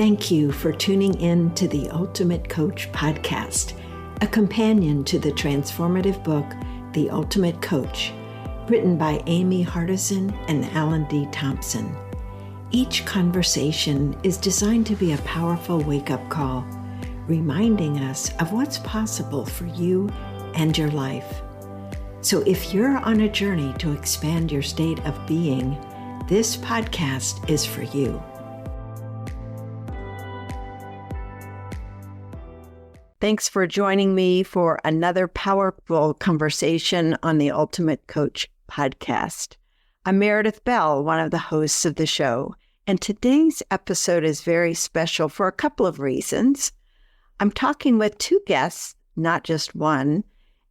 Thank you for tuning in to the Ultimate Coach podcast, a companion to the transformative book, The Ultimate Coach, written by Amy Hardison and Alan D. Thompson. Each conversation is designed to be a powerful wake-up call, reminding us of what's possible for you and your life. So if you're on a journey to expand your state of being, this podcast is for you. Thanks for joining me for another powerful conversation on the Ultimate Coach podcast. I'm Meredith Bell, one of the hosts of the show, and today's episode is very special for a couple of reasons. I'm talking with two guests, not just one,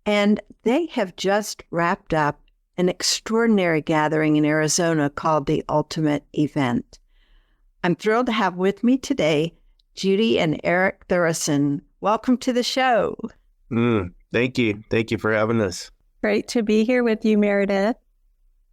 and they have just wrapped up an extraordinary gathering in Arizona called the Ultimate Event. I'm thrilled to have with me today Judy and Erik Thureson. Welcome to the show. Thank you. Thank you for having us. Great to be here with you, Meredith.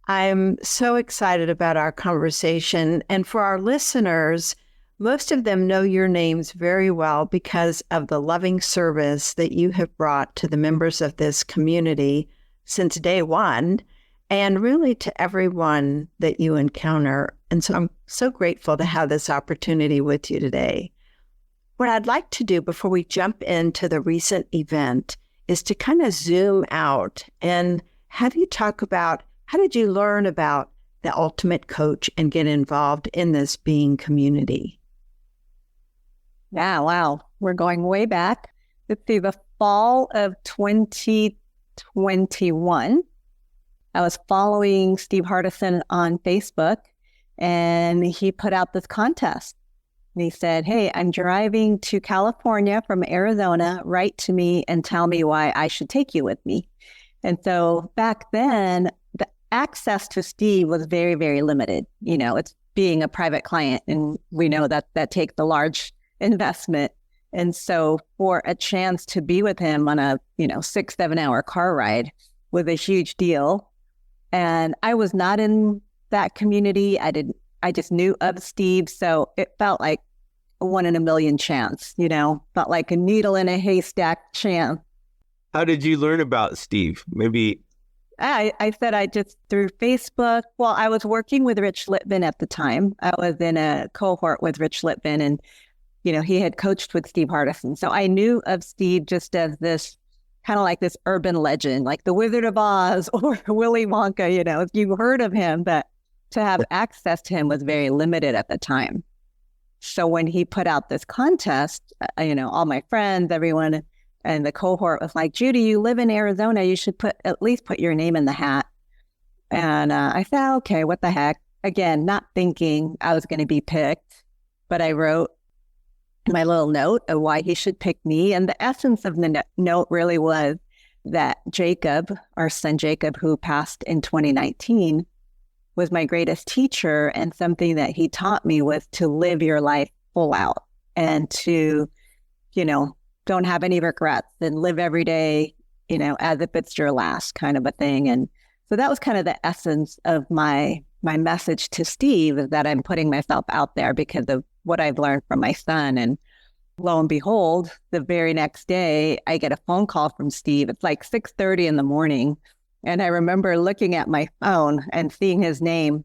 I'm so excited about our conversation. And for our listeners, most of them know your names very well because of the loving service that you have brought to the members of this community since day one, and really to everyone that you encounter. And so I'm so grateful to have this opportunity with you today. What I'd like to do before we jump into the recent event is to kind of zoom out and have you talk about how did you learn about the Ultimate Coach and get involved in this being community? Yeah, wow. We're going way back. Let's see, the fall of 2021, I was following Steve Hardison on Facebook, and he put out this contest. And he said, hey, I'm driving to California from Arizona. Write to me and tell me why I should take you with me. And so back then, the access to Steve was very, very limited. You know, it's being a private client, and we know that that takes a large investment. And so for a chance to be with him on a, 6-7 hour car ride was a huge deal. And I was not in that community. I just knew of Steve. So it felt like a 1 in a million chance, felt like a needle in a haystack chance. How did you learn about Steve? Maybe. I said I just through Facebook. Well, I was working with Rich Litvin at the time. I was in a cohort with Rich Litvin, and, he had coached with Steve Hardison. So I knew of Steve just as this kind of like this urban legend, like the Wizard of Oz or Willy Wonka, you heard of him, but to have access to him was very limited at the time. So when he put out this contest, all my friends, everyone and the cohort was like, Judy, you live in Arizona. You should at least put your name in the hat. And I said, okay, what the heck? Again, not thinking I was going to be picked, but I wrote my little note of why he should pick me. And the essence of the note really was that Jacob, our son Jacob, who passed in 2019, was my greatest teacher, and something that he taught me was to live your life full out and to, don't have any regrets and live every day, as if it's your last kind of a thing. And so that was kind of the essence of my message to Steve, is that I'm putting myself out there because of what I've learned from my son. And lo and behold, the very next day, I get a phone call from Steve. It's like 6:30 in the morning. And I remember looking at my phone and seeing his name.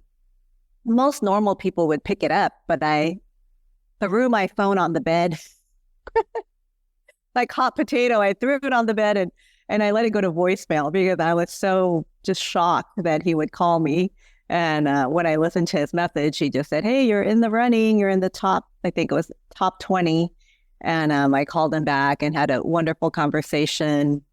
Most normal people would pick it up, but I threw my phone on the bed. Like hot potato, I threw it on the bed and I let it go to voicemail because I was so just shocked that he would call me. And when I listened to his message, he just said, hey, you're in the running. You're in the top, I think it was top 20. And I called him back and had a wonderful conversation.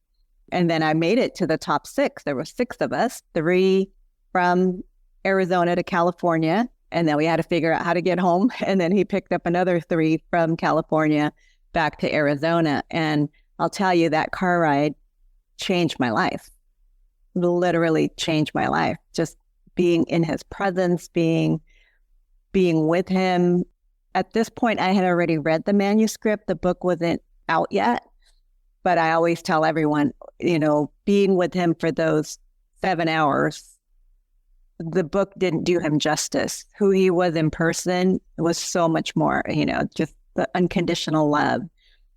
And then I made it to the top 6. There were 6 of us, 3 from Arizona to California. And then we had to figure out how to get home. And then he picked up another 3 from California back to Arizona. And I'll tell you, that car ride changed my life. Literally changed my life. Just being in his presence, being with him. At this point, I had already read the manuscript. The book wasn't out yet. But I always tell everyone, being with him for those 7 hours the book didn't do him justice. Who he was in person was so much more, just the unconditional love,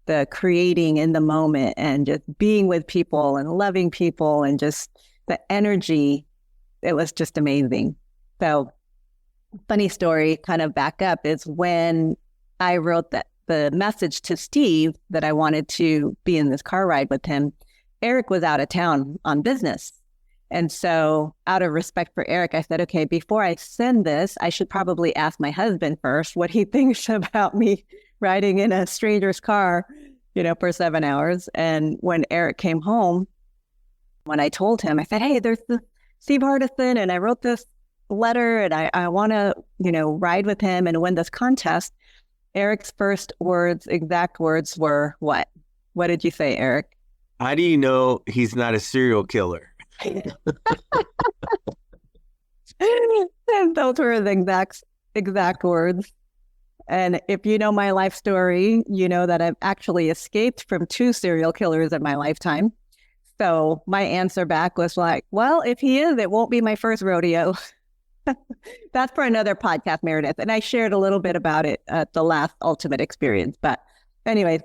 the creating in the moment, and just being with people and loving people, and just the energy. It was just amazing. So funny story, kind of back up, is when I wrote the message to Steve that I wanted to be in this car ride with him, Erik was out of town on business. And so out of respect for Erik, I said, okay, before I send this, I should probably ask my husband first what he thinks about me riding in a stranger's car, for 7 hours. And when Erik came home, when I told him, I said, hey, there's this Steve Hardison, and I wrote this letter, and I want to, ride with him and win this contest. Erik's exact words were what? What did you say, Erik? How do you know he's not a serial killer? And those were the exact words. And if you know my life story, you know that I've actually escaped from 2 serial killers in my lifetime. So my answer back was like, well, if he is, it won't be my first rodeo. That's for another podcast, Meredith. And I shared a little bit about it at the last Ultimate Experience. But anyway,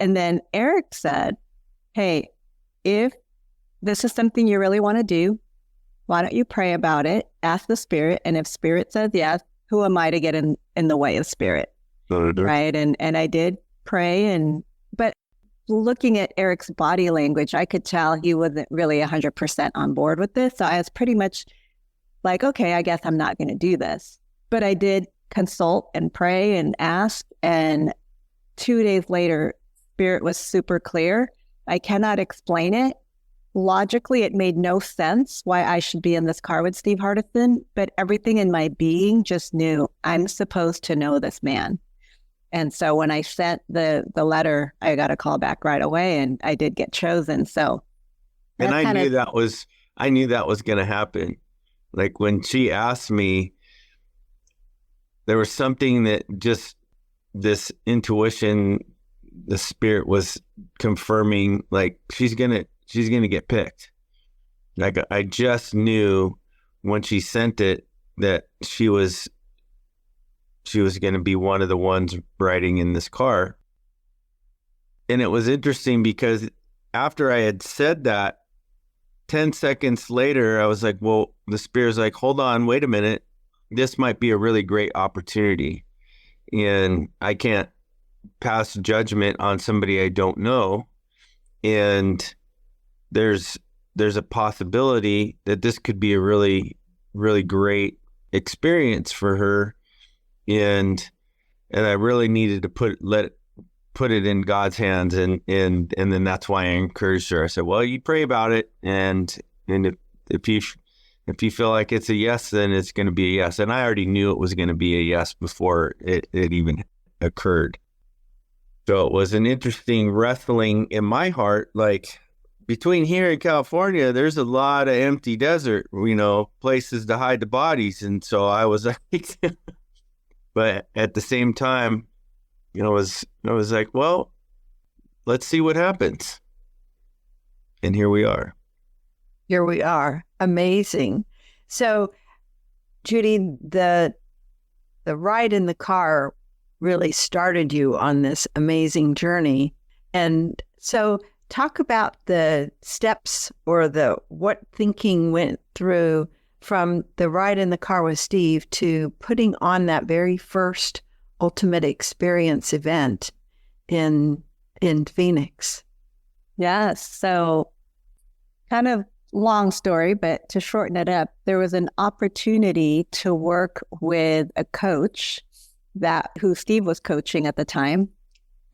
and then Erik said, hey, if this is something you really want to do, why don't you pray about it, ask the Spirit, and if Spirit says yes, who am I to get in the way of Spirit? Right? And I did pray, but looking at Erik's body language, I could tell he wasn't really 100% on board with this. So I was pretty much like, okay, I guess I'm not going to do this. But I did consult and pray and ask, and 2 days later, Spirit was super clear. I cannot explain it. Logically, it made no sense why I should be in this car with Steve Hardison, but everything in my being just knew I'm supposed to know this man. And so when I sent the letter, I got a call back right away, and I did get chosen. So, and I knew that was going to happen. Like when she asked me, there was something that just this intuition, the Spirit was confirming, like she's gonna get picked. Like I just knew when she sent it that she was going to be one of the ones riding in this car. And it was interesting because after I had said that, 10 seconds later, I was like, well, the Spirit's like, hold on, wait a minute. This might be a really great opportunity. And I can't pass judgment on somebody I don't know. And there's a possibility that this could be a really, really great experience for her. And I really needed to put it in God's hands, and then that's why I encouraged her. I said, well, you pray about it, and if you feel like it's a yes, then it's going to be a yes. And I already knew it was going to be a yes before it even occurred. So it was an interesting wrestling in my heart. Like between here and California, there's a lot of empty desert, places to hide the bodies. And so I was like, but at the same time, I was like, well, let's see what happens. And here we are. Here we are. Amazing. So, Judy, the ride in the car really started you on this amazing journey. And so talk about the steps or what thinking went through from the ride in the car with Steve to putting on that very first Ultimate Experience event in Phoenix. Yes. So kind of long story, but to shorten it up, there was an opportunity to work with a coach who Steve was coaching at the time.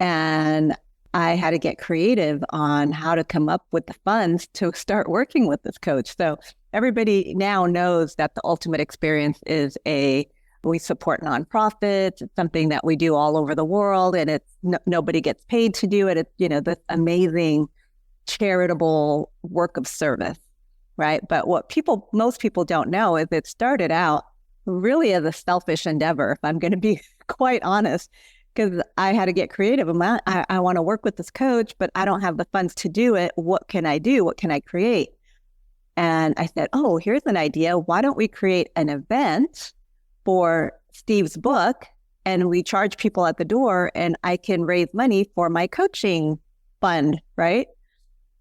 And I had to get creative on how to come up with the funds to start working with this coach. So everybody now knows that the Ultimate Experience is we support nonprofits. It's something that we do all over the world, and it's nobody gets paid to do it. It's, this amazing charitable work of service, right? But what most people don't know is it started out really as a selfish endeavor, if I'm going to be quite honest, because I had to get creative. I want to work with this coach, but I don't have the funds to do it. What can I do? What can I create? And I said, oh, here's an idea. Why don't we create an event for Steve's book, and we charge people at the door, and I can raise money for my coaching fund, right?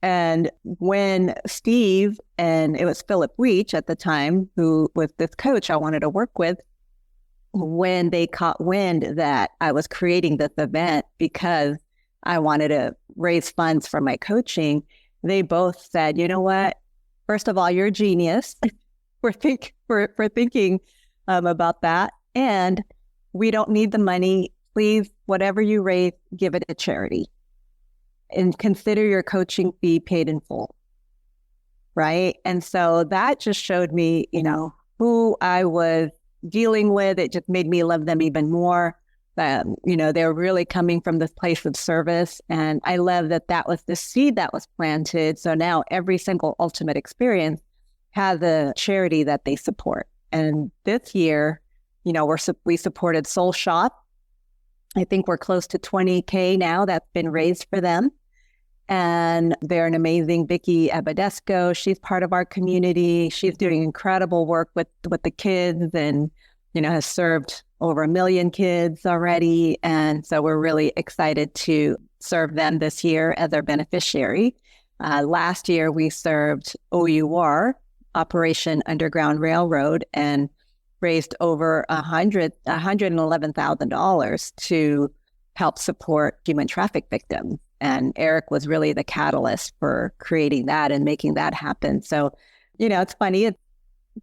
And when Steve, and it was Philip Weech at the time, who was this coach I wanted to work with, when they caught wind that I was creating this event because I wanted to raise funds for my coaching, they both said, you know what? First of all, you're a genius. We're thinking about that. And we don't need the money. Please, whatever you raise, give it to charity. And consider your coaching fee paid in full. Right? And so that just showed me, who I was dealing with. It just made me love them even more. They're really coming from this place of service. And I love that was the seed that was planted. So now every single ultimate experience has a charity that they support. And this year, we supported Soul Shop. I think we're close to 20K now that's been raised for them. And they're an amazing Vicky Abadesco. She's part of our community. She's doing incredible work with the kids and, has served over 1 million kids already. And so we're really excited to serve them this year as our beneficiary. Last year, we served OUR, Operation Underground Railroad, and raised over $111,000 to help support human traffic victims. And Erik was really the catalyst for creating that and making that happen. So, it's funny. It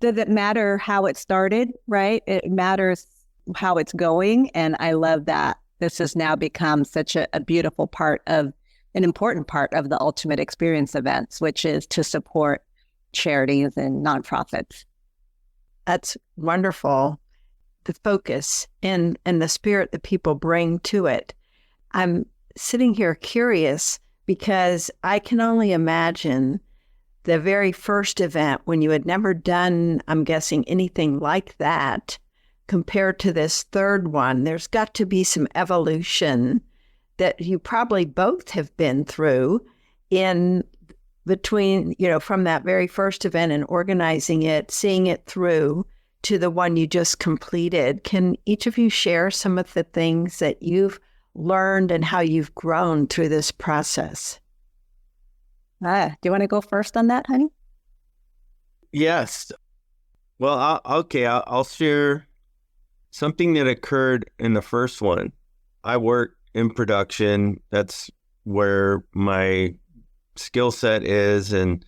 doesn't matter how it started, right? It matters how it's going. And I love that this has now become such a beautiful part of, an important part of the Ultimate Experience events, which is to support charities and nonprofits. That's wonderful. The focus and the spirit that people bring to it. I'm sitting here curious because I can only imagine the very first event when you had never done, I'm guessing, anything like that compared to this third one. There's got to be some evolution that you probably both have been through in between, from that very first event and organizing it, seeing it through to the one you just completed. Can each of you share some of the things that you've learned and how you've grown through this process? Do you want to go first on that, honey? Yes. Well, I'll share something that occurred in the first one. I work in production. That's where my skill set is, and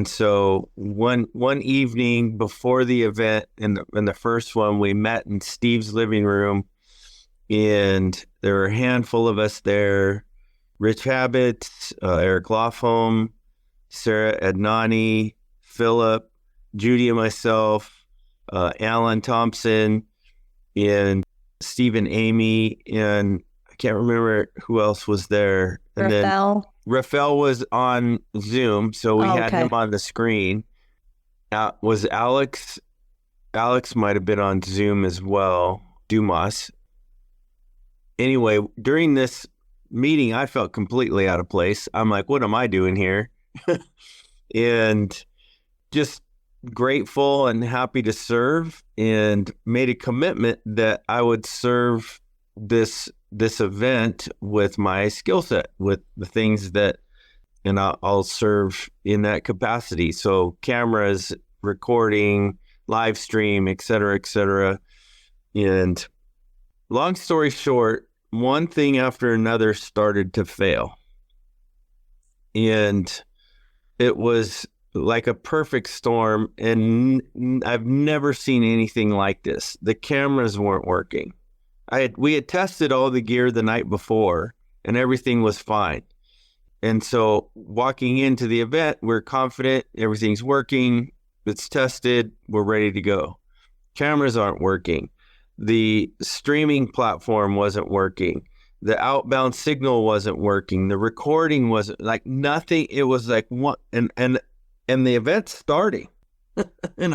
so one evening before the event in the first one, we met in Steve's living room, and there were a handful of us there: Rich Habits, Eric Lofholm, Sarah Adnani, Philip, Judy and myself, Alan Thompson, and Steve and Amy, and I can't remember who else was there. And then Rafael was on Zoom, so we had him on the screen. Was Alex? Alex might have been on Zoom as well. Dumas. Anyway, during this meeting, I felt completely out of place. I'm like, what am I doing here? And just grateful and happy to serve, and made a commitment that I would serve this event with my skill set, with the things that, and I'll serve in that capacity. So cameras, recording, live stream, et cetera, and long story short, one thing after another started to fail. And it was like a perfect storm, and I've never seen anything like this. The cameras weren't working. We had tested all the gear the night before, and everything was fine. And so walking into the event, we're confident everything's working. It's tested. We're ready to go. Cameras aren't working. The streaming platform wasn't working. The outbound signal wasn't working. The recording wasn't, like, nothing. It was like one, and the event's starting, and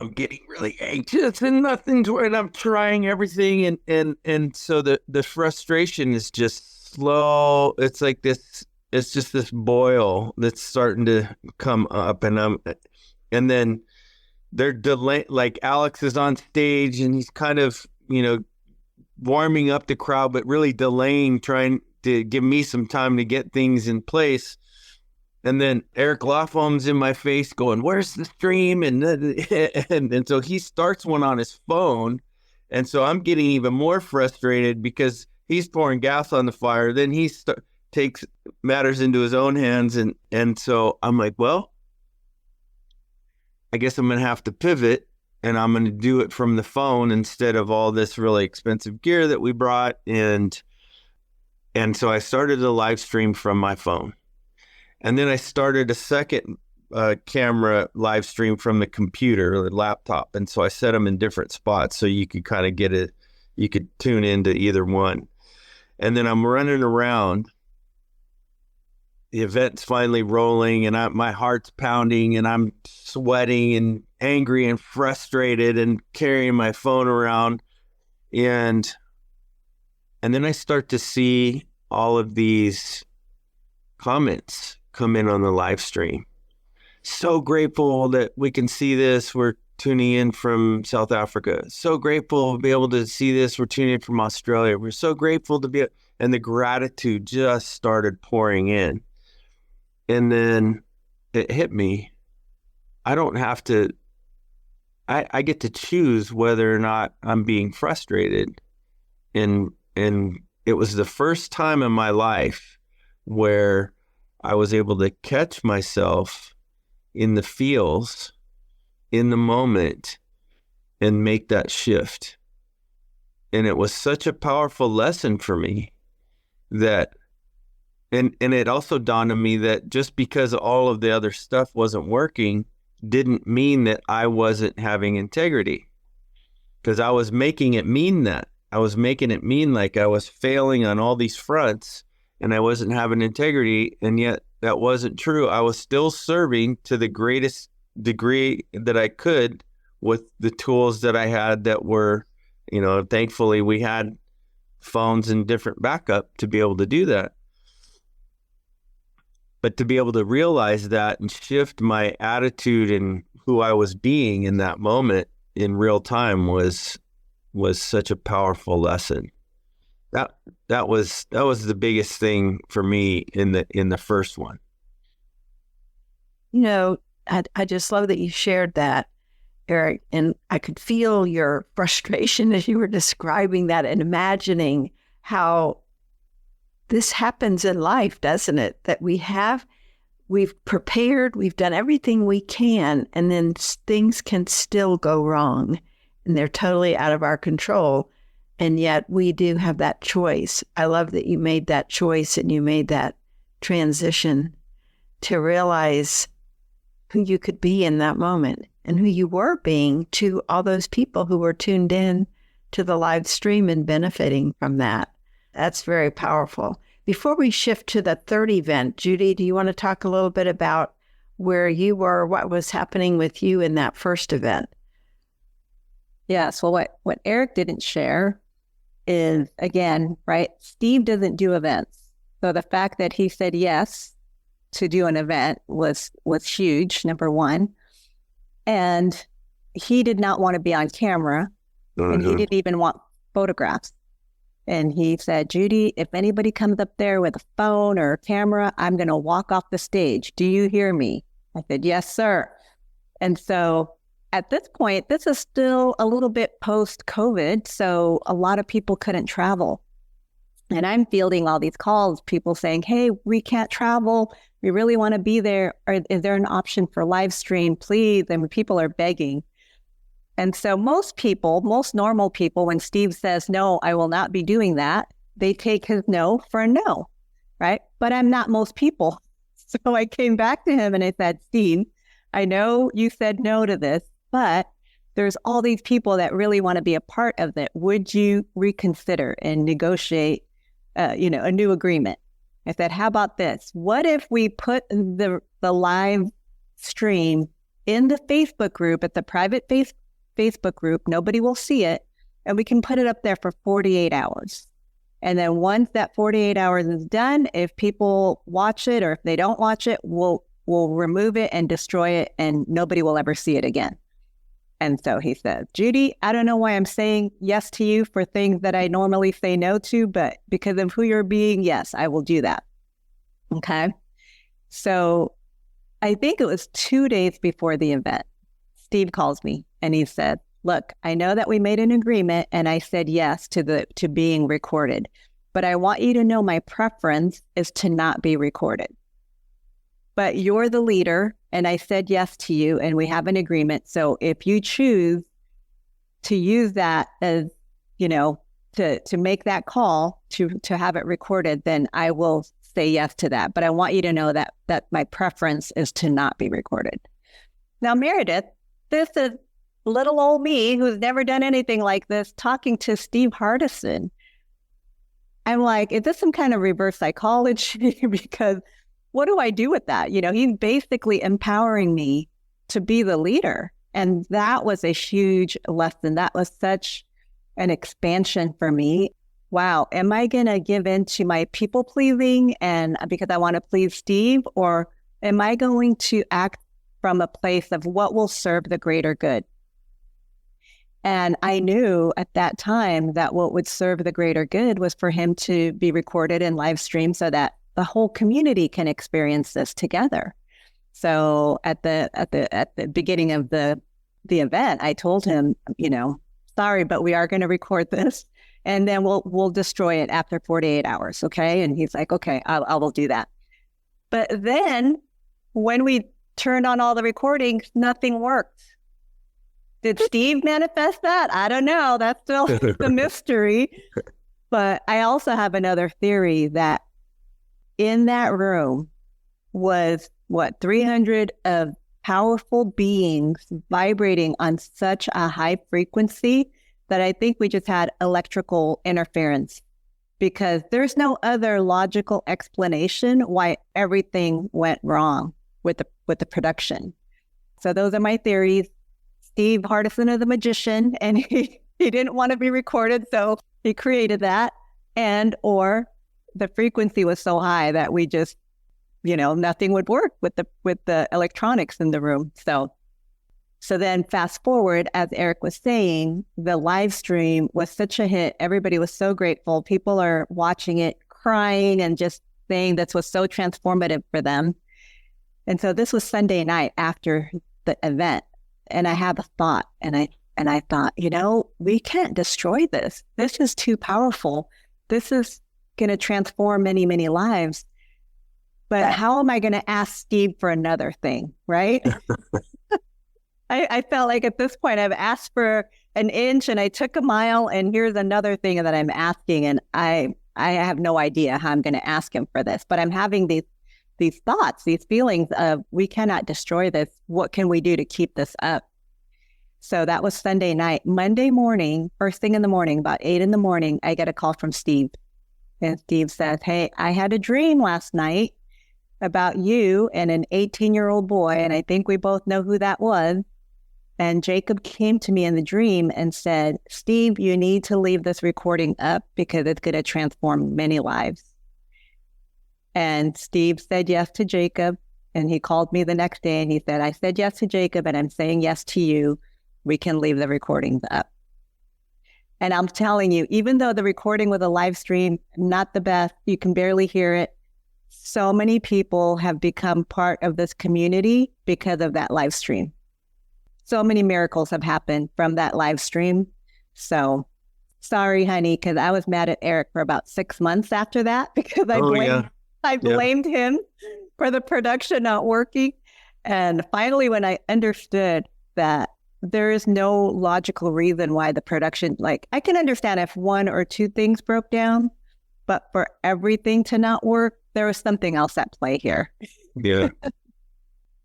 I'm getting really anxious, and nothing's, and I'm trying everything, and so the frustration is just slow. It's like this this boil that's starting to come up, and then they're delaying. Like Alex is on stage and he's kind of, warming up the crowd, but really delaying, trying to give me some time to get things in place. And then Eric Lofholm's in my face going, "Where's the stream?" And so he starts one on his phone. And so I'm getting even more frustrated because he's pouring gas on the fire. Then he takes matters into his own hands. And so I'm like, well, I guess I'm going to have to pivot, and I'm going to do it from the phone instead of all this really expensive gear that we brought. And so I started a live stream from my phone. And then I started a second camera live stream from the computer or the laptop. And so I set them in different spots so you could kind of you could tune into either one. And then I'm running around. The event's finally rolling, and my heart's pounding, and I'm sweating and angry and frustrated and carrying my phone around. And then I start to see all of these comments come in on the live stream. So grateful that we can see this. We're tuning in from South Africa. So grateful to be able to see this. We're tuning in from Australia. We're so grateful to be, and the gratitude just started pouring in. And then it hit me. I don't have to, I get to choose whether or not I'm being frustrated. And it was the first time in my life where I was able to catch myself in the feels, in the moment, and make that shift. And it was such a powerful lesson for me that, and it also dawned on me that just because all of the other stuff wasn't working didn't mean that I wasn't having integrity, because I was making it mean that. I was making it mean like I was failing on all these fronts and I wasn't having integrity, and yet that wasn't true. I was still serving to the greatest degree that I could with the tools that I had that were, thankfully we had phones and different backup to be able to do that. But to be able to realize that and shift my attitude and who I was being in that moment in real time was such a powerful lesson. That was the biggest thing for me in the first one. I just love that you shared that, Eric, and I could feel your frustration as you were describing that and imagining how this happens in life, doesn't it? That we've prepared, we've done everything we can, and then things can still go wrong, and they're totally out of our control. And yet we do have that choice. I love that you made that choice and you made that transition to realize who you could be in that moment and who you were being to all those people who were tuned in to the live stream and benefiting from that. That's very powerful. Before we shift to the third event, Judy, do you want to talk a little bit about where you were, what was happening with you in that first event? Yes. Well, what Eric didn't share is, again, right, Steve doesn't do events. So the fact that he said yes to do an event was huge, number one. And he did not want to be on camera, and he didn't even want photographs. And he said, "Judy, if anybody comes up there with a phone or a camera, I'm going to walk off the stage. Do you hear me?" I said, "Yes, sir." And so at this point, this is still a little bit post-COVID, so a lot of people couldn't travel. And I'm fielding all these calls, people saying, "Hey, we can't travel. We really want to be there. Or is there an option for live stream, please?" And people are begging. And so most normal people, when Steve says, "No, I will not be doing that," they take his no for a no, right? But I'm not most people. So I came back to him and I said, "Steve, I know you said no to this, but there's all these people that really want to be a part of it. Would you reconsider and negotiate, a new agreement?" I said, "How about this? What if we put the live stream in the Facebook group, at the private Facebook group? Nobody will see it, and we can put it up there for 48 hours. And then once that 48 hours is done, if people watch it or if they don't watch it, we'll remove it and destroy it, and nobody will ever see it again. And so he says, Judy, I don't know why I'm saying yes to you for things that I normally say no to, but because of who you're being, yes, I will do that. Okay. So I think it was 2 days before the event, Steve calls me and he said, look, I know that we made an agreement and I said yes to being recorded, but I want you to know my preference is to not be recorded. But you're the leader and I said yes to you and we have an agreement. So if you choose to use that as, to make that call to have it recorded, then I will say yes to that. But I want you to know that my preference is to not be recorded. Now, Meredith, this is little old me who's never done anything like this talking to Steve Hardison. I'm like, is this some kind of reverse psychology? Because what do I do with that? He's basically empowering me to be the leader. And that was a huge lesson. That was such an expansion for me. Wow, am I going to give in to my people pleasing and because I want to please Steve, or am I going to act from a place of what will serve the greater good? And I knew at that time that what would serve the greater good was for him to be recorded and live streamed so that the whole community can experience this together. So at the beginning of the event, I told him, sorry, but we are going to record this. And then we'll destroy it after 48 hours, okay? And he's like, okay, I will do that. But then when we turned on all the recordings, nothing worked. Did Steve manifest that? I don't know. That's still the mystery. But I also have another theory that in that room was, 300 of powerful beings vibrating on such a high frequency that I think we just had electrical interference, because there's no other logical explanation why everything went wrong with the production. So those are my theories. Steve Hardison is a magician and he didn't want to be recorded, so he created that. And or the frequency was so high that we just, nothing would work with the electronics in the room. So then fast forward, as Erik was saying, the live stream was such a hit. Everybody was so grateful. People are watching it, crying and just saying this was so transformative for them. And so this was Sunday night after the event. And I had a thought and I thought, we can't destroy this. This is too powerful. This is going to transform many, many lives. But how am I going to ask Steve for another thing, right? I felt like at this point I've asked for an inch and I took a mile, and here's another thing that I'm asking, and I have no idea how I'm going to ask him for this. But I'm having these thoughts, these feelings of we cannot destroy this. What can we do to keep this up? So that was Sunday night. Monday morning, first thing in the morning, about 8 a.m, I get a call from Steve. And Steve says, hey, I had a dream last night about you and an 18-year-old boy, and I think we both know who that was. And Jacob came to me in the dream and said, Steve, you need to leave this recording up because it's going to transform many lives. And Steve said yes to Jacob. And he called me the next day and he said, I said yes to Jacob and I'm saying yes to you. We can leave the recordings up. And I'm telling you, even though the recording with a live stream, not the best, you can barely hear it. So many people have become part of this community because of that live stream. So many miracles have happened from that live stream. So sorry, honey, because I was mad at Erik for about 6 months after that because I blamed him for the production not working. And finally, when I understood that there is no logical reason why the production, like I can understand if 1 or 2 things broke down, but for everything to not work, there was something else at play here. Yeah.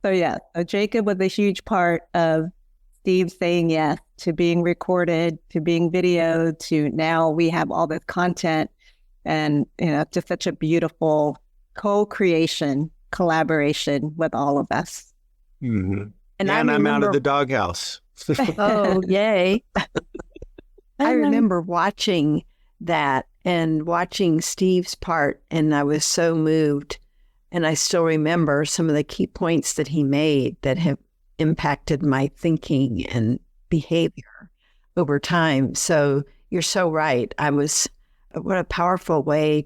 So Jacob was a huge part of Steve saying yes to being recorded, to being videoed, to now we have all this content, and just such a beautiful co-creation, collaboration with all of us. Mm-hmm. And I'm out of the doghouse. Oh, yay. I remember watching that and watching Steve's part, and I was so moved. And I still remember some of the key points that he made that have impacted my thinking and behavior over time. So you're so right. What a powerful way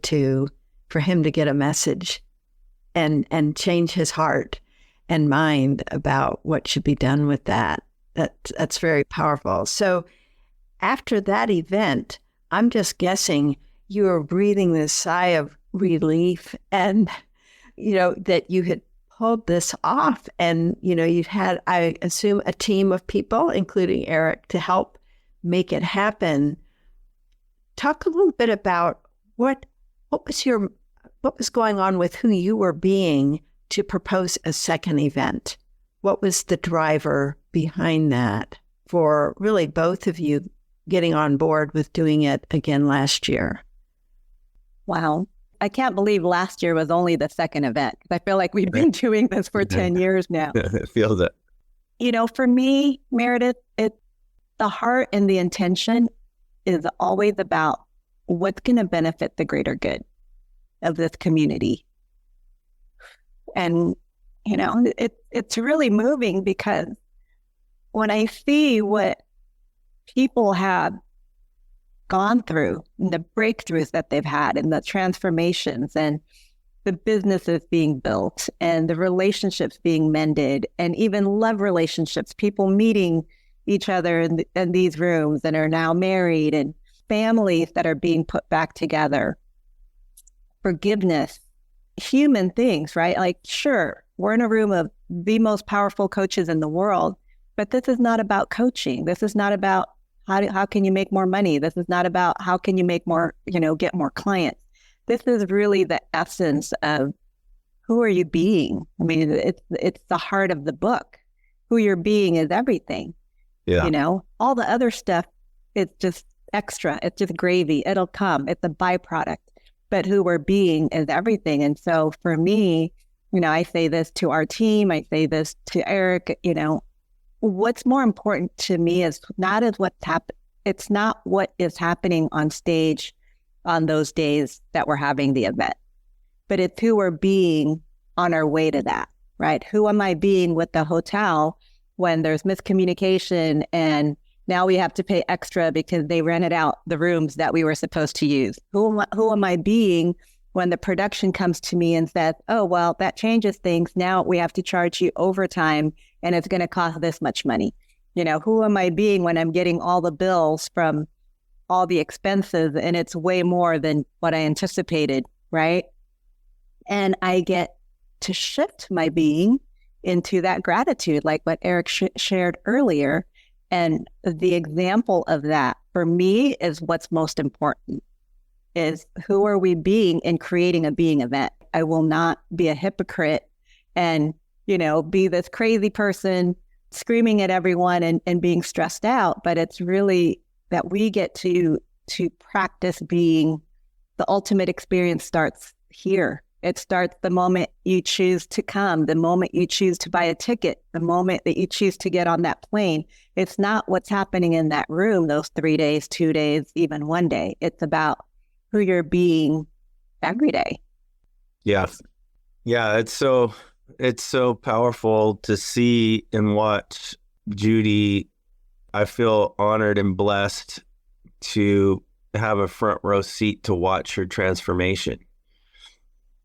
for him to get a message and change his heart and mind about what should be done with that. That's very powerful. So after that event, I'm just guessing you were breathing this sigh of relief and, that you had pulled this off. And, you'd had, I assume, a team of people, including Erik, to help make it happen. Talk a little bit about what was going on with who you were being to propose a second event. What was the driver behind that for really both of you getting on board with doing it again last year? Wow. I can't believe last year was only the second event. I feel like we've been doing this for 10 years now. It feels it. For me, Meredith, the heart and the intention is always about what's going to benefit the greater good of this community. And, it's really moving because when I see what people have gone through, and the breakthroughs that they've had, and the transformations, and the businesses being built, and the relationships being mended, and even love relationships, people meeting each other in these rooms and are now married, and families that are being put back together, forgiveness, human things, right? Like, sure, we're in a room of the most powerful coaches in the world, but this is not about coaching. This is not about how can you make more money. This is not about how can you make more, get more clients. This is really the essence of who are you being? I mean, it's the heart of the book. Who you're being is everything. Yeah. All the other stuff, it's just extra. It's just gravy. It'll come. It's a byproduct. But who we're being is everything. And so for me, I say this to our team. I say this to Erik, what's more important to me is not as what's happened. It's not what is happening on stage on those days that we're having the event, but it's who we're being on our way to that, right? Who am I being with the hotel when there's miscommunication and now we have to pay extra because they rented out the rooms that we were supposed to use? Who am I being when the production comes to me and says, oh, well, that changes things. Now we have to charge you overtime and it's going to cost this much money. Who am I being when I'm getting all the bills from all the expenses and it's way more than what I anticipated, right? And I get to shift my being into that gratitude, like what Erik shared earlier. And the example of that for me is what's most important, is who are we being in creating a being event? I will not be a hypocrite and, be this crazy person screaming at everyone and being stressed out. But it's really that we get to practice being. The ultimate experience starts here. It starts the moment you choose to come, the moment you choose to buy a ticket, the moment that you choose to get on that plane. It's not what's happening in that room those 3 days, 2 days, even 1 day. It's about who you're being every day. Yeah. Yeah. It's so powerful to see and watch Judy. I feel honored and blessed to have a front row seat to watch her transformation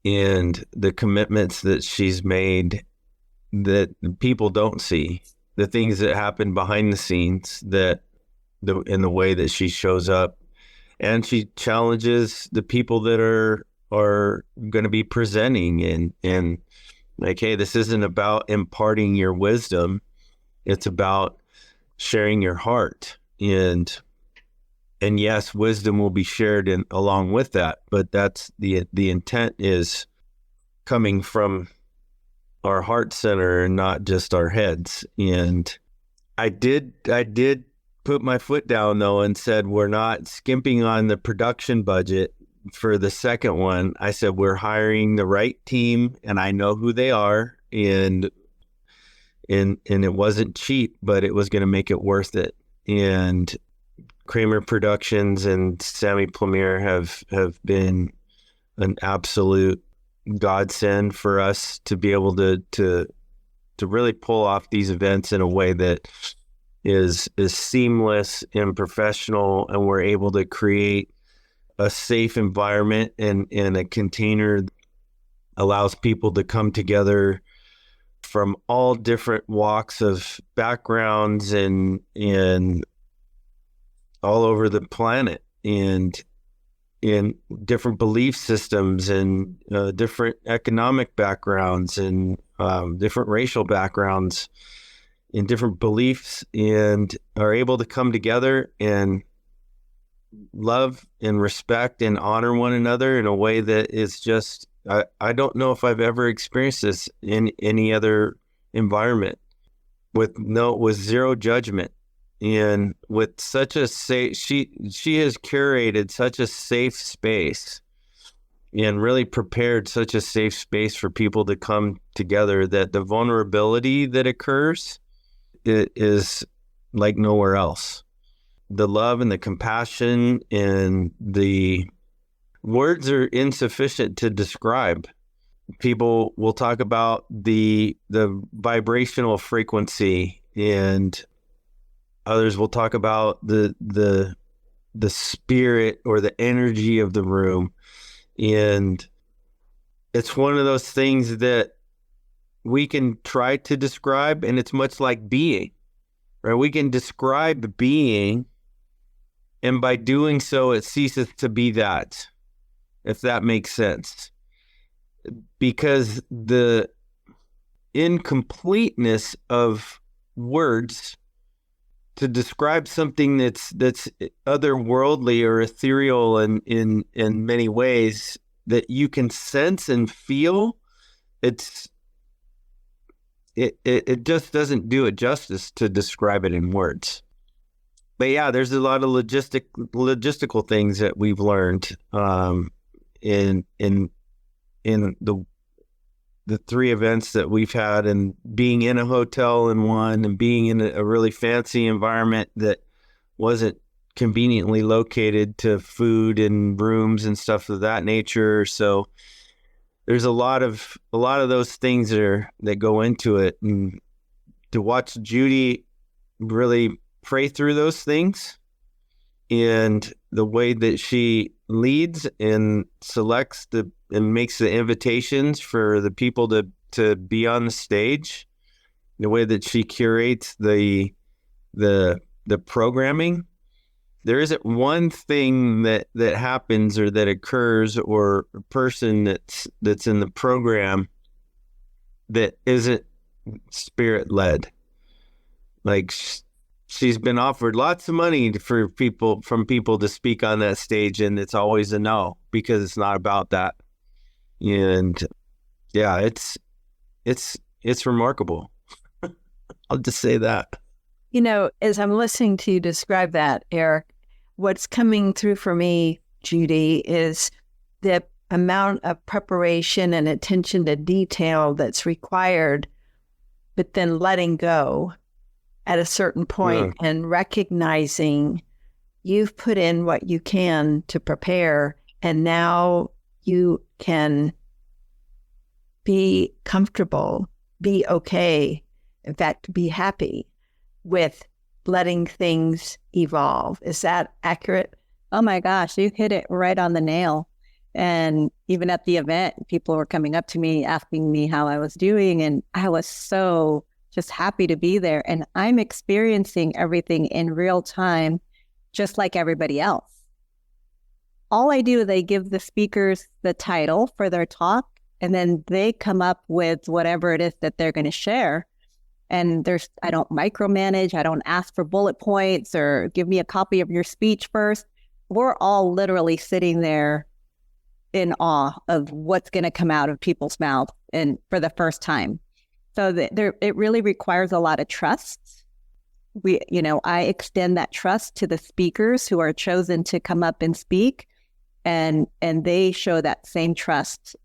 and the commitments that she's made that people don't see, the things that happen behind the scenes, in the way that she shows up. And she challenges the people that are going to be presenting and like, hey, this isn't about imparting your wisdom. It's about sharing your heart. And yes, wisdom will be shared along with that, but that's the intent is coming from our heart center and not just our heads. And I did put my foot down though and said, we're not skimping on the production budget for the second one. I said, we're hiring the right team and I know who they are. And it wasn't cheap, but it was going to make it worth it. And Kramer Productions and Sammy Plumere have been an absolute godsend for us to be able to really pull off these events in a way that is seamless and professional, and we're able to create a safe environment and a container that allows people to come together from all different walks of backgrounds and all over the planet, and in different belief systems and different economic backgrounds and different racial backgrounds and different beliefs, and are able to come together and love and respect and honor one another in a way that is just, I don't know if I've ever experienced this in any other environment, with zero judgment. And with such a safe, she has curated such a safe space and really prepared such a safe space for people to come together, that the vulnerability that occurs, it is like nowhere else. The love and the compassion and the words are insufficient to describe. People will talk about the vibrational frequency, and others will talk about the spirit or the energy of the room. And it's one of those things that we can try to describe, and it's much like being, right? We can describe being, and by doing so, it ceases to be that, if that makes sense. Because the incompleteness of words to describe something that's otherworldly or ethereal in many ways that you can sense and feel, it just doesn't do it justice to describe it in words. But yeah, there's a lot of logistical things that we've learned in the three events that we've had, and being in a hotel in one, and being in a really fancy environment that wasn't conveniently located to food and rooms and stuff of that nature. So there's a lot of those things that go into it, and to watch Judy really pray through those things, and the way that she leads and selects and makes the invitations for the people to be on the stage, the way that she curates the programming. There isn't one thing that happens or that occurs or a person that's in the program that isn't spirit led. Like, she's been offered lots of money from people to speak on that stage, and it's always a no, because it's not about that. And yeah, it's remarkable. I'll just say that. You know, as I'm listening to you describe that, Erik, what's coming through for me, Judy, is the amount of preparation and attention to detail that's required, but then letting go at a certain point and recognizing you've put in what you can to prepare, and now you can be comfortable, be okay, in fact, be happy with letting things evolve. Is that accurate? Oh my gosh, you hit it right on the nail. And even at the event, people were coming up to me, asking me how I was doing, and I was so just happy to be there. And I'm experiencing everything in real time, just like everybody else. All I do is I give the speakers the title for their talk, and then they come up with whatever it is that they're going to share. And I don't micromanage. I don't ask for bullet points or give me a copy of your speech first. We're all literally sitting there in awe of what's going to come out of people's mouths and for the first time. So it really requires a lot of trust. I extend that trust to the speakers who are chosen to come up and speak, and they show that same trust,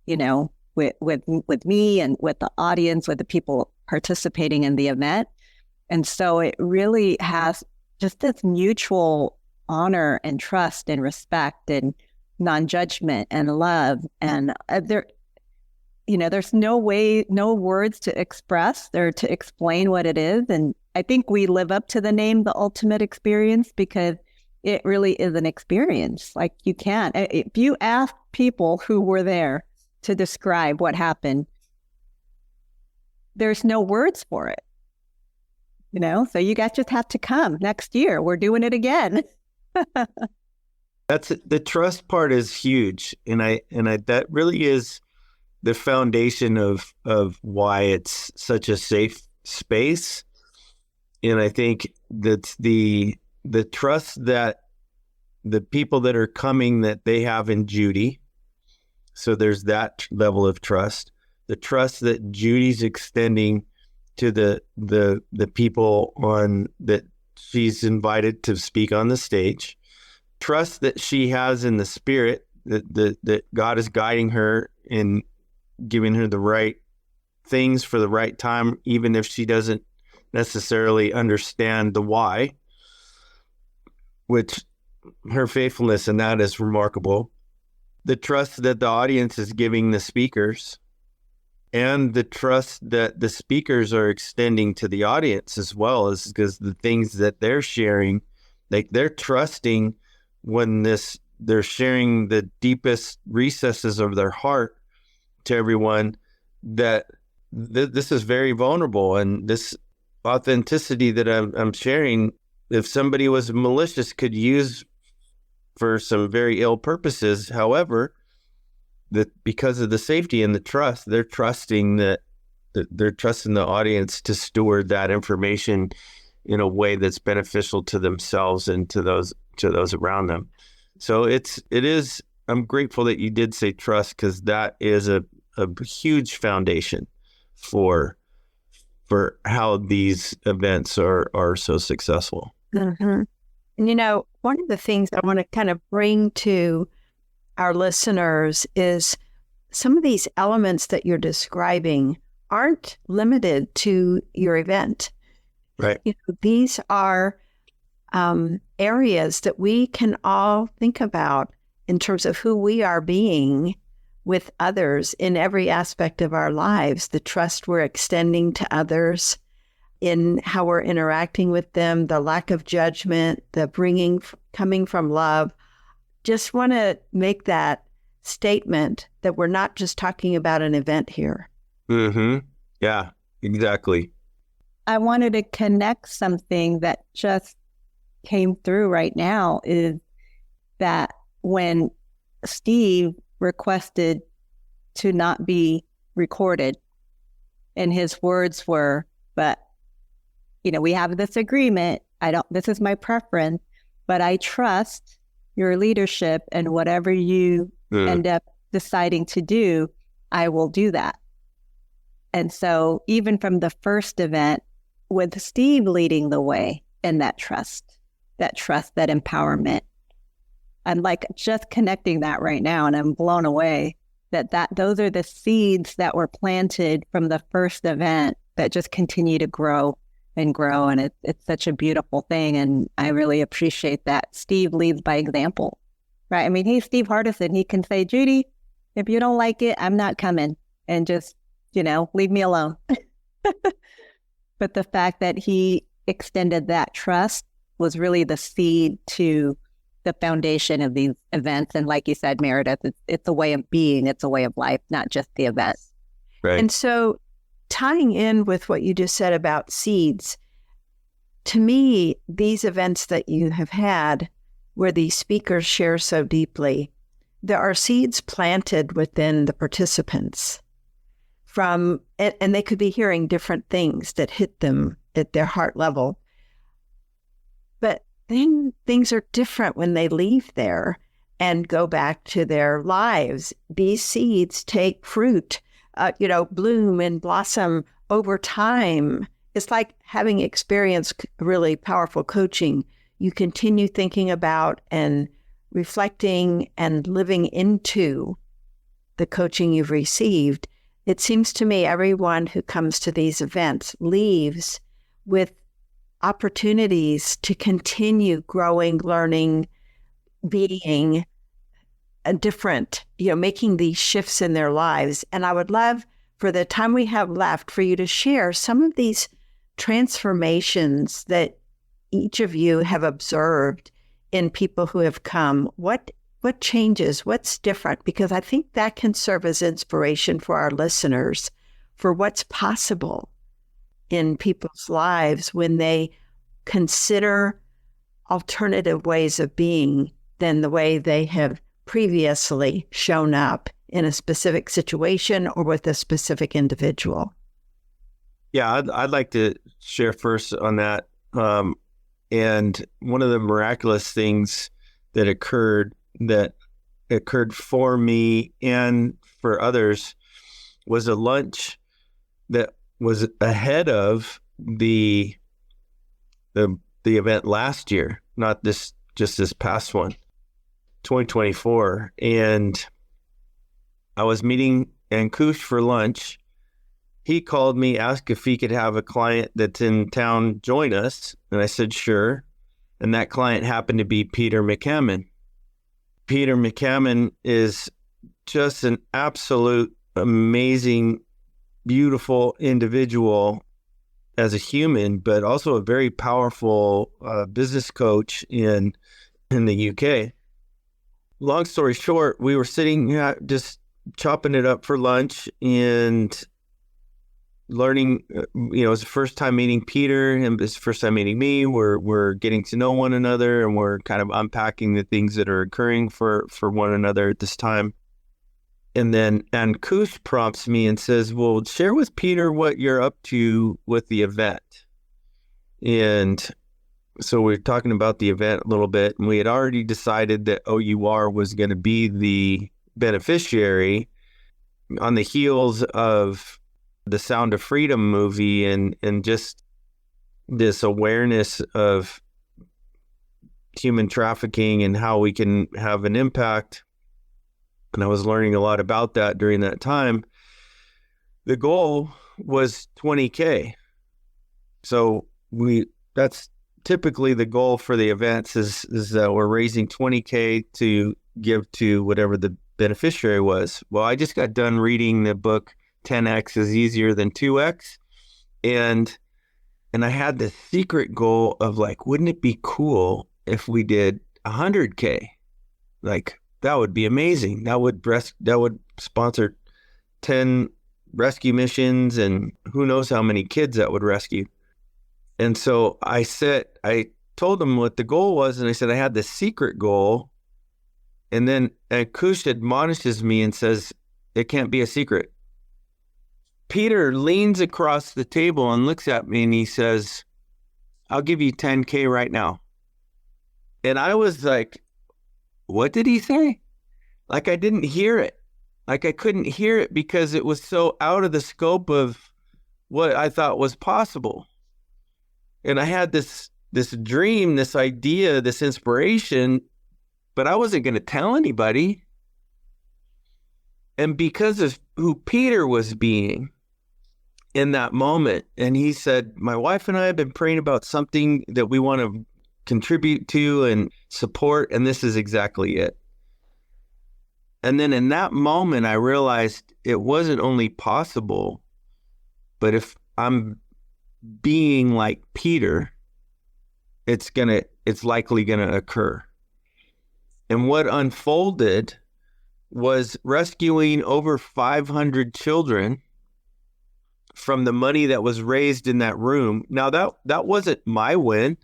with me and with the audience, with the people participating in the event. And so it really has just this mutual honor and trust and respect and non-judgment and love. And there's no words to express or to explain what it is. And I think we live up to the name, the ultimate experience, because it really is an experience. Like, you can't, if you ask people who were there to describe what happened, there's no words for it. So you guys just have to come next year. We're doing it again. The trust part is huge. And I that really is the foundation of why it's such a safe space. And I think that's the trust that the people that are coming, that they have in Judy. So there's that level of trust. The trust that Judy's extending to the people that she's invited to speak on the stage. Trust that she has in the spirit, that God is guiding her and giving her the right things for the right time, even if she doesn't necessarily understand the why, which her faithfulness in that is remarkable. The trust that the audience is giving the speakers, and the trust that the speakers are extending to the audience as well, is because the things that they're sharing, like, they're trusting when they're sharing the deepest recesses of their heart to everyone, that this is very vulnerable, and this authenticity that I'm sharing, if somebody was malicious, could use for some very ill purposes. However, that because of the safety and the trust, they're trusting the audience to steward that information in a way that's beneficial to themselves and to those around them. So it is. I'm grateful that you did say trust, because that is a huge foundation for how these events are so successful. Mm-hmm. And one of the things I want to kind of bring to our listeners is some of these elements that you're describing aren't limited to your event. Right. These are areas that we can all think about in terms of who we are being with others in every aspect of our lives, the trust we're extending to others in how we're interacting with them, the lack of judgment, the coming from love. Just want to make that statement that we're not just talking about an event here. Mm-hmm. Yeah, exactly. I wanted to connect something that just came through right now, is that when Steve requested to not be recorded, and his words were, but, we have this agreement. This is my preference, but I trust your leadership, and whatever you end up deciding to do, I will do that. And so even from the first event, with Steve leading the way in that trust, that empowerment, I'm like just connecting that right now, and I'm blown away that those are the seeds that were planted from the first event that just continue to grow and grow. And it's such a beautiful thing. And I really appreciate that Steve leads by example, right? I mean, he's Steve Hardison. He can say, Judy, if you don't like it, I'm not coming, and just, leave me alone. But the fact that he extended that trust was really the seed to the foundation of these events. And like you said, Meredith, it's a way of being, it's a way of life, not just the event. Right. And so tying in with what you just said about seeds, to me, these events that you have had where these speakers share so deeply, there are seeds planted within the participants and they could be hearing different things that hit them at their heart level. But then things are different when they leave there and go back to their lives. These seeds take fruit, bloom and blossom over time. It's like having experienced really powerful coaching. You continue thinking about and reflecting and living into the coaching you've received. It seems to me everyone who comes to these events leaves with opportunities to continue growing, learning, being different, making these shifts in their lives. And I would love, for the time we have left, for you to share some of these transformations that each of you have observed in people who have come. What changes? What's different? Because I think that can serve as inspiration for our listeners for what's possible in people's lives when they consider alternative ways of being than the way they have previously shown up in a specific situation or with a specific individual. Yeah, I'd like to share first on that. And one of the miraculous things that occurred for me and for others was a lunch that was ahead of the event last year, not just this past one, 2024. And I was meeting Ankush for lunch. He called me, asked if he could have a client that's in town join us. And I said, sure. And that client happened to be Peter McCammon. Peter McCammon is just an absolute amazing, beautiful individual as a human, but also a very powerful business coach in the UK. Long story short, we were sitting just chopping it up for lunch and learning. It was the first time meeting Peter, and it's the first time meeting me. We're getting to know one another, and we're kind of unpacking the things that are occurring for one another at this time. And then Ankush prompts me and says, well, share with Peter what you're up to with the event. And so we're talking about the event a little bit, and we had already decided that OUR was going to be the beneficiary on the heels of the Sound of Freedom movie and just this awareness of human trafficking and how we can have an impact. And I was learning a lot about that during that time. The goal was 20K. So that's typically the goal for the events is that we're raising 20K to give to whatever the beneficiary was. Well, I just got done reading the book 10X is Easier Than 2X. And I had the secret goal of wouldn't it be cool if we did 100K? That would be amazing. That would sponsor 10 rescue missions and who knows how many kids that would rescue. And so I told them what the goal was, and I said I had the secret goal. And then Ankush admonishes me and says, it can't be a secret. Peter leans across the table and looks at me and he says, I'll give you 10K right now. And I was like, what did he say? I didn't hear it. I couldn't hear it because it was so out of the scope of what I thought was possible. And I had this dream, this idea, this inspiration, but I wasn't going to tell anybody. And because of who Peter was being in that moment, and he said, my wife and I have been praying about something that we want to contribute to and support, and this is exactly it. And then in that moment, I realized it wasn't only possible, but if I'm being like Peter, it's likely gonna occur. And what unfolded was rescuing over 500 children from the money that was raised in that room. Now that wasn't my win,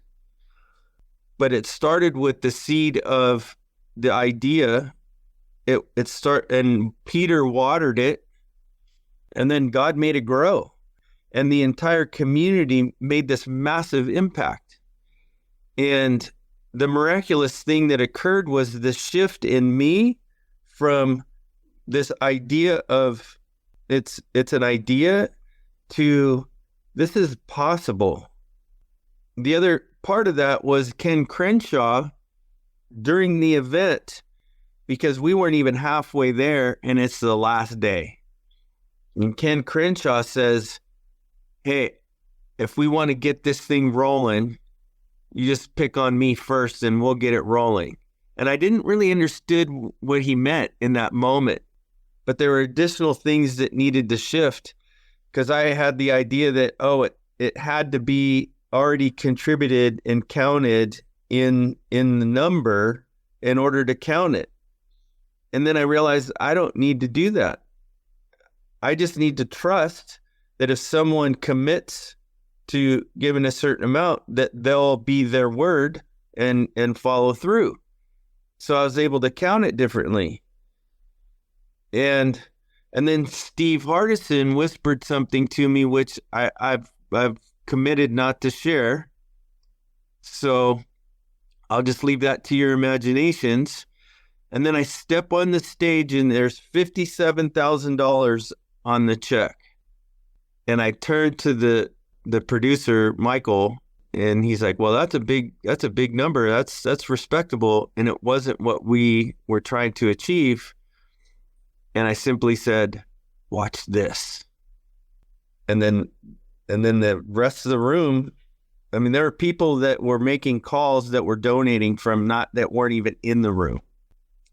but it started with the seed of the idea. And Peter watered it, and then God made it grow. And the entire community made this massive impact. And the miraculous thing that occurred was the shift in me from this idea of it's an idea to this is possible. The other part of that was Ken Crenshaw during the event, because we weren't even halfway there and it's the last day. And Ken Crenshaw says, hey, if we want to get this thing rolling, you just pick on me first and we'll get it rolling. And I didn't really understood what he meant in that moment, but there were additional things that needed to shift, because I had the idea that, it had to be already contributed and counted in the number in order to count it. And then I realized I don't need to do that. I just need to trust that if someone commits to giving a certain amount, that they'll be their word and follow through. So I was able to count it differently. And then Steve Hardison whispered something to me, which I've committed not to share. So I'll just leave that to your imaginations. And then I step on the stage and there's $57,000 on the check. And I turned to the producer, Michael, and he's like, well, that's a big number. That's respectable. And it wasn't what we were trying to achieve. And I simply said, watch this. And then the rest of the room, I mean, there were people that were making calls that were donating that weren't even in the room.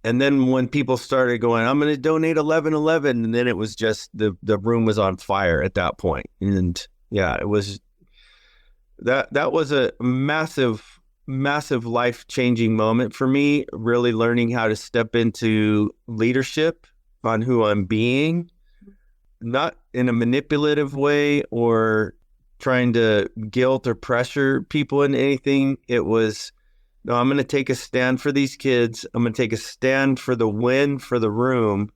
And then when people started going, I'm going to donate 1111, and then it was just the room was on fire at that point. And yeah, it was that was a massive life-changing moment for me, really learning how to step into leadership on who I'm being, not in a manipulative way or trying to guilt or pressure people into anything. It was, no, I'm going to take a stand for these kids. I'm going to take a stand for the win for the room,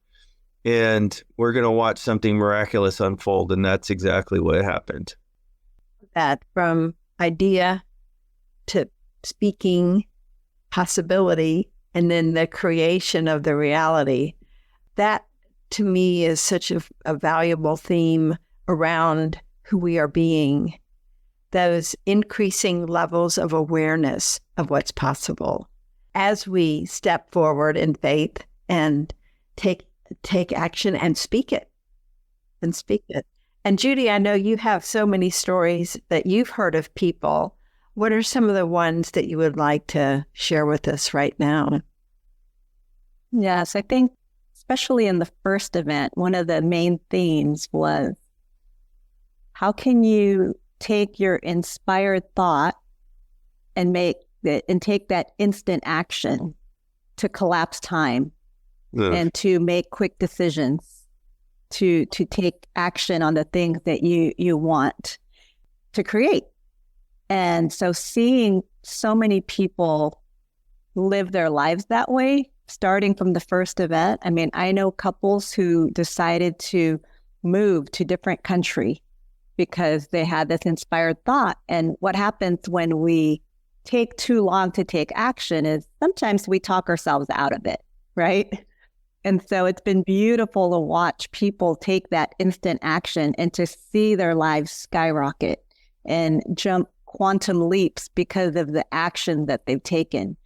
and we're going to watch something miraculous unfold. And that's exactly what happened. That from idea to speaking possibility, and then the creation of the reality, that to me is such a valuable theme around who we are being, those increasing levels of awareness of what's possible as we step forward in faith and take action and speak it. And Judy, I know you have so many stories that you've heard of people. What are some of the ones that you would like to share with us right now? Yes, I think especially in the first event, one of the main themes was, how can you take your inspired thought and take that instant action to collapse time and to make quick decisions, to take action on the things that you want to create. And so seeing so many people live their lives that way, starting from the first event. I mean, I know couples who decided to move to different country because they had this inspired thought. And what happens when we take too long to take action is sometimes we talk ourselves out of it, right? And so it's been beautiful to watch people take that instant action and to see their lives skyrocket and jump quantum leaps because of the action that they've taken.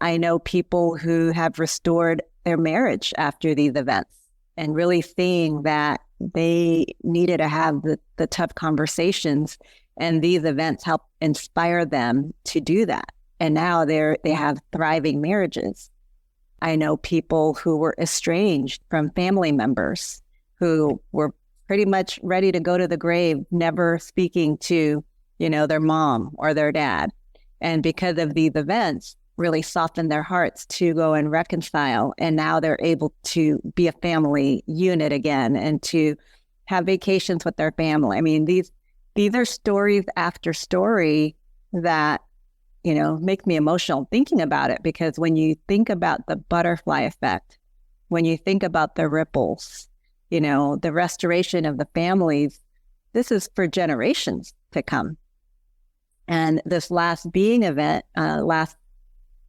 I know people who have restored their marriage after these events and really seeing that they needed to have the tough conversations, and these events help inspire them to do that. And now they have thriving marriages. I know people who were estranged from family members who were pretty much ready to go to the grave, never speaking to, their mom or their dad. And because of these events, really softened their hearts to go and reconcile. And now they're able to be a family unit again and to have vacations with their family. I mean, these are stories after story that, make me emotional thinking about it, because when you think about the butterfly effect, when you think about the ripples, the restoration of the families, this is for generations to come. And this last being event, last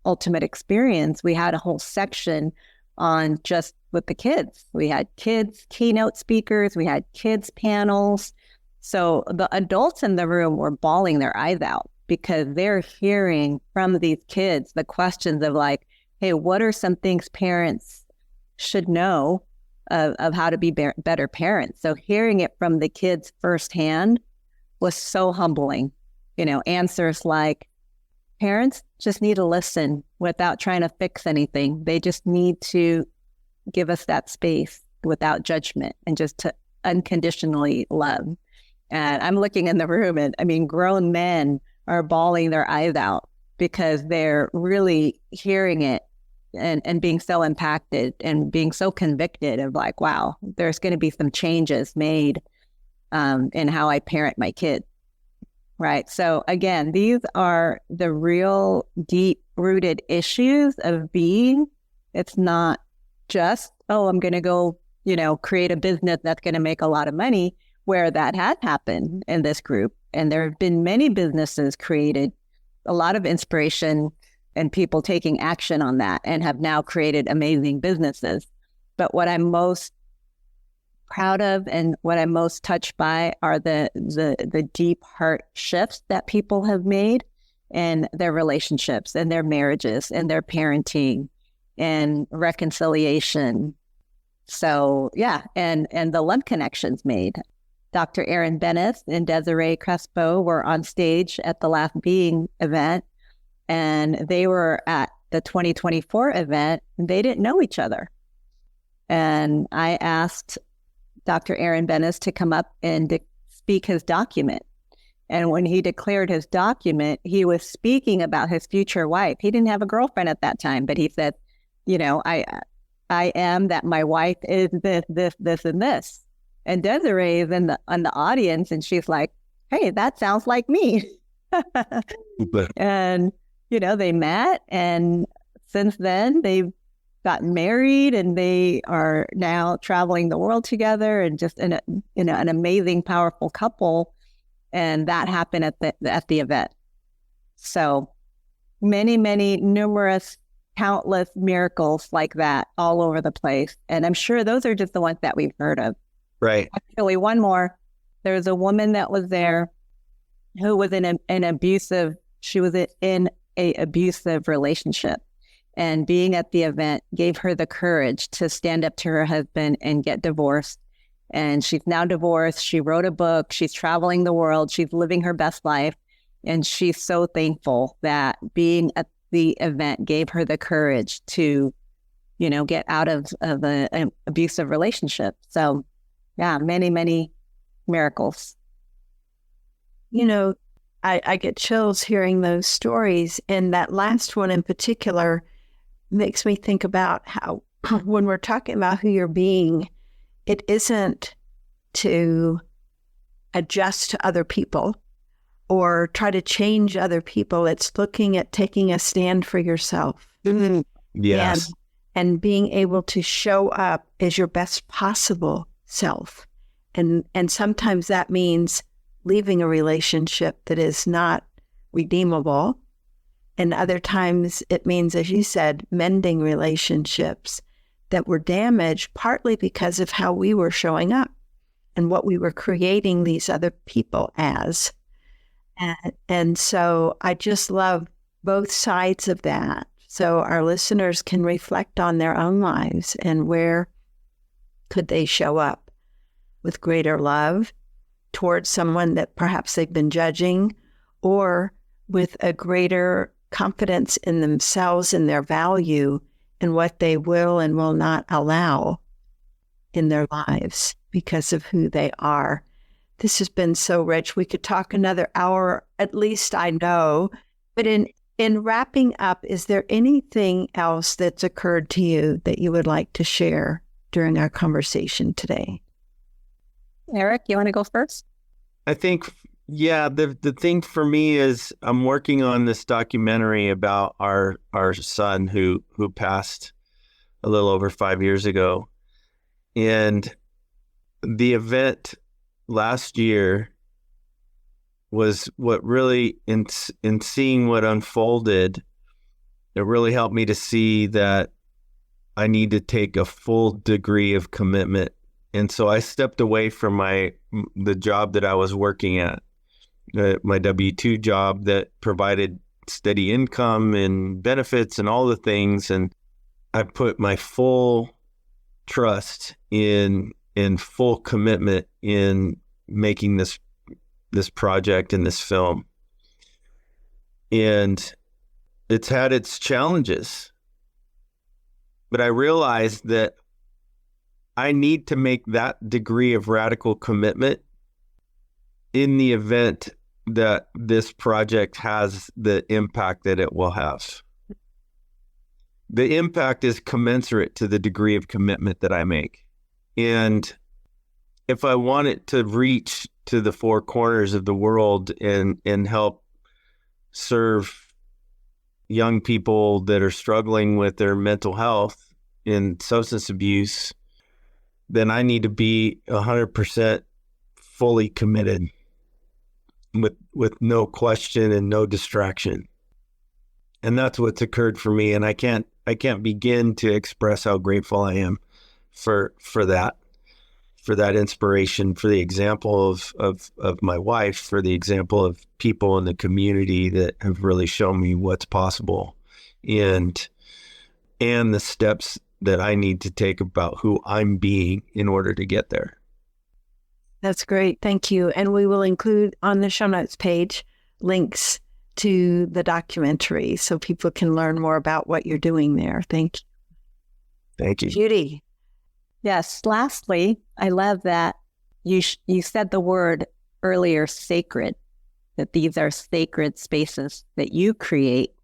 ultimate experience, we had a whole section on just with the kids. We had kids keynote speakers, we had kids panels. So the adults in the room were bawling their eyes out because they're hearing from these kids the questions of like, hey, what are some things parents should know of how to be better parents? So hearing it from the kids firsthand was so humbling. Answers like, parents just need to listen without trying to fix anything. They just need to give us that space without judgment and just to unconditionally love. And I'm looking in the room and grown men are bawling their eyes out because they're really hearing it and being so impacted and being so convicted of like, wow, there's going to be some changes made in how I parent my kid. Right. So again, these are the real deep rooted issues of being. It's not just, oh, I'm going to go, create a business that's going to make a lot of money, where that has happened in this group. And there have been many businesses created, a lot of inspiration and people taking action on that and have now created amazing businesses. But what I'm most proud of and what I'm most touched by are the deep heart shifts that people have made in their relationships and their marriages and their parenting and reconciliation. So yeah, and the love connections made. Dr. Aaron Bennis and Desiree Crespo were on stage at the Last Being event, and they were at the 2024 event, and they didn't know each other. And I asked Dr. Aaron Bennis to come up and speak his document. And when he declared his document, he was speaking about his future wife. He didn't have a girlfriend at that time, but he said, I am that my wife is this, and this. And Desiree is in the audience, and she's like, hey, that sounds like me. And, they met, and since then they've gotten married, and they are now traveling the world together and just in an amazing, powerful couple. And that happened at the event. So many, numerous, countless miracles like that all over the place. And I'm sure those are just the ones that we've heard of. Right. Actually, one more. There's a woman that was there who was in an abusive relationship. And being at the event gave her the courage to stand up to her husband and get divorced. And she's now divorced. She wrote a book. She's traveling the world. She's living her best life. And she's so thankful that being at the event gave her the courage to, get out of an abusive relationship. So yeah, many miracles. I get chills hearing those stories. And that last one in particular makes me think about how when we're talking about who you're being, it isn't to adjust to other people or try to change other people. It's looking at taking a stand for yourself. Mm-hmm. Yes. And being able to show up as your best possible self. And sometimes that means leaving a relationship that is not redeemable. And other times it means, as you said, mending relationships that were damaged partly because of how we were showing up and what we were creating these other people as. And so I just love both sides of that. So our listeners can reflect on their own lives and where could they show up with greater love towards someone that perhaps they've been judging, or with a greater confidence in themselves and their value and what they will and will not allow in their lives because of who they are. This has been so rich. We could talk another hour, at least I know. But in wrapping up, is there anything else that's occurred to you that you would like to share during our conversation today? Erik, you want to go first? I think, yeah, the thing for me is I'm working on this documentary about our son who passed a little over 5 years ago. And the event last year was what really, in seeing what unfolded, it really helped me to see that I need to take a full degree of commitment. And so I stepped away from the job that I was working at, my W-2 job that provided steady income and benefits and all the things. And I put my full trust in full commitment in making this this project and this film. And it's had its challenges. But I realized that I need to make that degree of radical commitment in the event that this project has the impact that it will have. The impact is commensurate to the degree of commitment that I make. And if I want it to reach to the four corners of the world and help serve young people that are struggling with their mental health and substance abuse, then I need to be 100% fully committed with no question and no distraction. And that's what's occurred for me. And I can't begin to express how grateful I am for that inspiration, for the example of my wife, for the example of people in the community that have really shown me what's possible, and the steps that I need to take about who I'm being in order to get there. That's great. Thank you. And we will include on the show notes page links to the documentary so people can learn more about what you're doing there. Thank you. Thank you. Judy. Yes. Lastly, I love that you said the word earlier, sacred, that these are sacred spaces that you create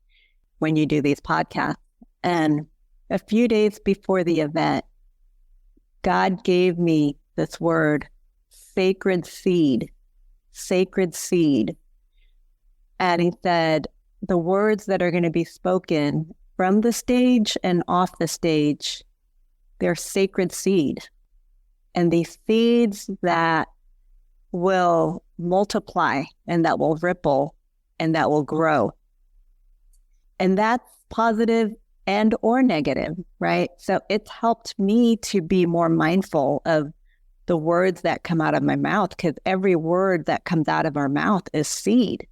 when you do these podcasts. And a few days before the event, God gave me this word, sacred seed. And he said, the words that are going to be spoken from the stage and off the stage, they're sacred seed. And these seeds that will multiply and that will ripple and that will grow. And that's positive and or negative, right? So it's helped me to be more mindful of the words that come out of my mouth, because every word that comes out of our mouth is seed.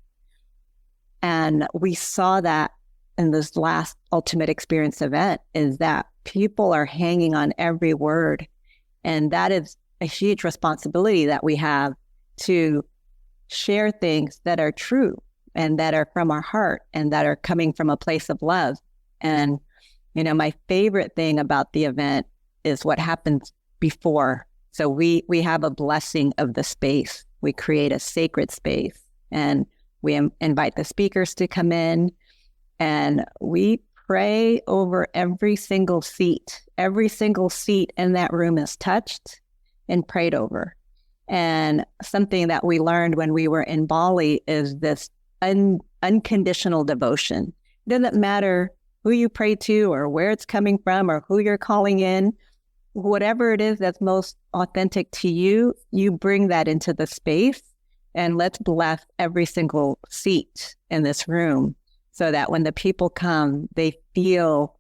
And we saw that in this last Ultimate Experience event, is that people are hanging on every word. And that is a huge responsibility that we have to share things that are true and that are from our heart and that are coming from a place of love. And, you know, my favorite thing about the event is what happens before. So we have a blessing of the space. We create a sacred space, and we invite the speakers to come in, and we pray over every single seat. Every single seat in that room is touched and prayed over. And something that we learned when we were in Bali is this unconditional devotion. It doesn't matter who you pray to or where it's coming from or who you're calling in. Whatever it is that's most authentic to you, you bring that into the space, and let's bless every single seat in this room so that when the people come, they feel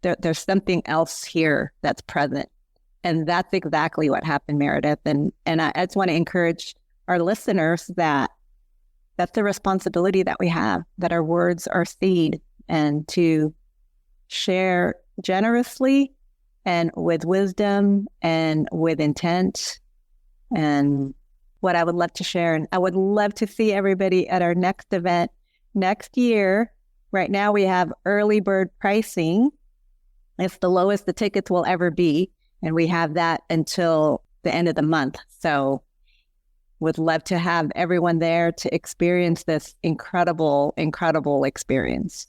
there's something else here that's present. And that's exactly what happened, Meredith. And I just want to encourage our listeners that that's the responsibility that we have, that our words are seed, and to share generously and with wisdom and with intent. And what I would love to share, and I would love to see everybody at our next event next year. Right now we have early bird pricing. It's the lowest the tickets will ever be. And we have that until the end of the month. So would love to have everyone there to experience this incredible, incredible experience.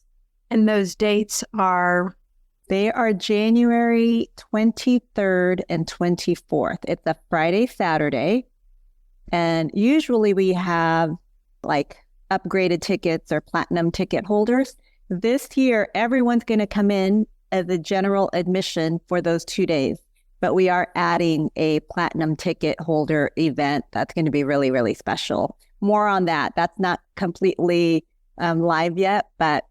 And those dates are? They are January 23rd and 24th. It's a Friday, Saturday. And usually we have like upgraded tickets or platinum ticket holders. This year, everyone's going to come in as a general admission for those 2 days. But we are adding a platinum ticket holder event that's going to be really, really special. More on that. That's not completely live yet, but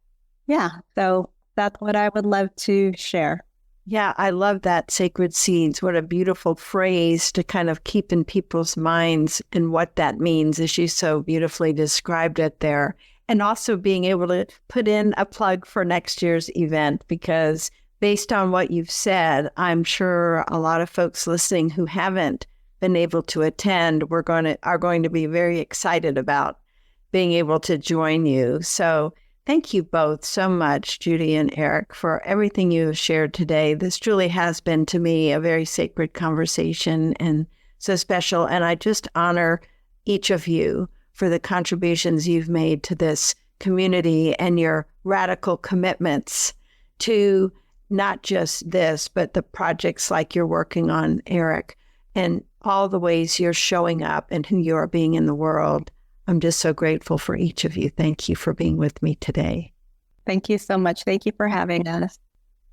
yeah. So that's what I would love to share. Yeah, I love that, sacred seeds. What a beautiful phrase to kind of keep in people's minds and what that means, as you so beautifully described it there. And also being able to put in a plug for next year's event, because based on what you've said, I'm sure a lot of folks listening who haven't been able to attend, are going to be very excited about being able to join you. So thank you both so much, Judy and Erik, for everything you have shared today. This truly has been, to me, a very sacred conversation and so special. And I just honor each of you for the contributions you've made to this community and your radical commitments to not just this, but the projects like you're working on, Erik, and all the ways you're showing up and who you are being in the world. I'm just so grateful for each of you. Thank you for being with me today. Thank you so much. Thank you for having us.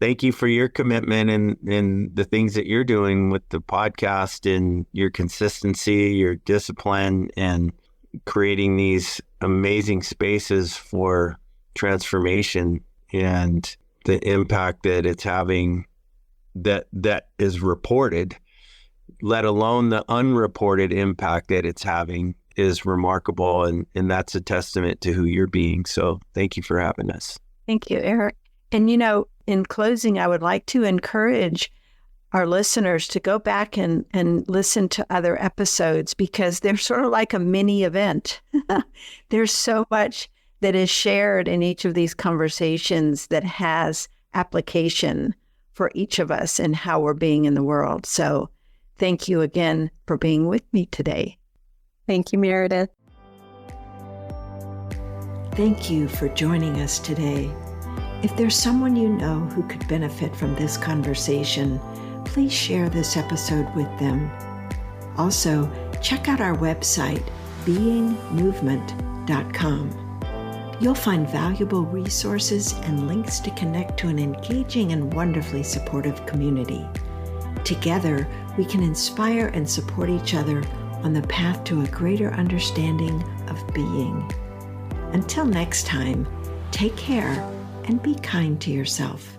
Thank you for your commitment and the things that you're doing with the podcast and your consistency, your discipline, and creating these amazing spaces for transformation and the impact that it's having that is reported, let alone the unreported impact that it's having, is remarkable. And that's a testament to who you're being. So thank you for having us. Thank you, Erik. And, in closing, I would like to encourage our listeners to go back and listen to other episodes, because they're sort of like a mini event. There's so much that is shared in each of these conversations that has application for each of us and how we're being in the world. So thank you again for being with me today. Thank you, Meredith. Thank you for joining us today. If there's someone you know who could benefit from this conversation, please share this episode with them. Also, check out our website, beingmovement.com. You'll find valuable resources and links to connect to an engaging and wonderfully supportive community. Together, we can inspire and support each other on the path to a greater understanding of being. Until next time, take care and be kind to yourself.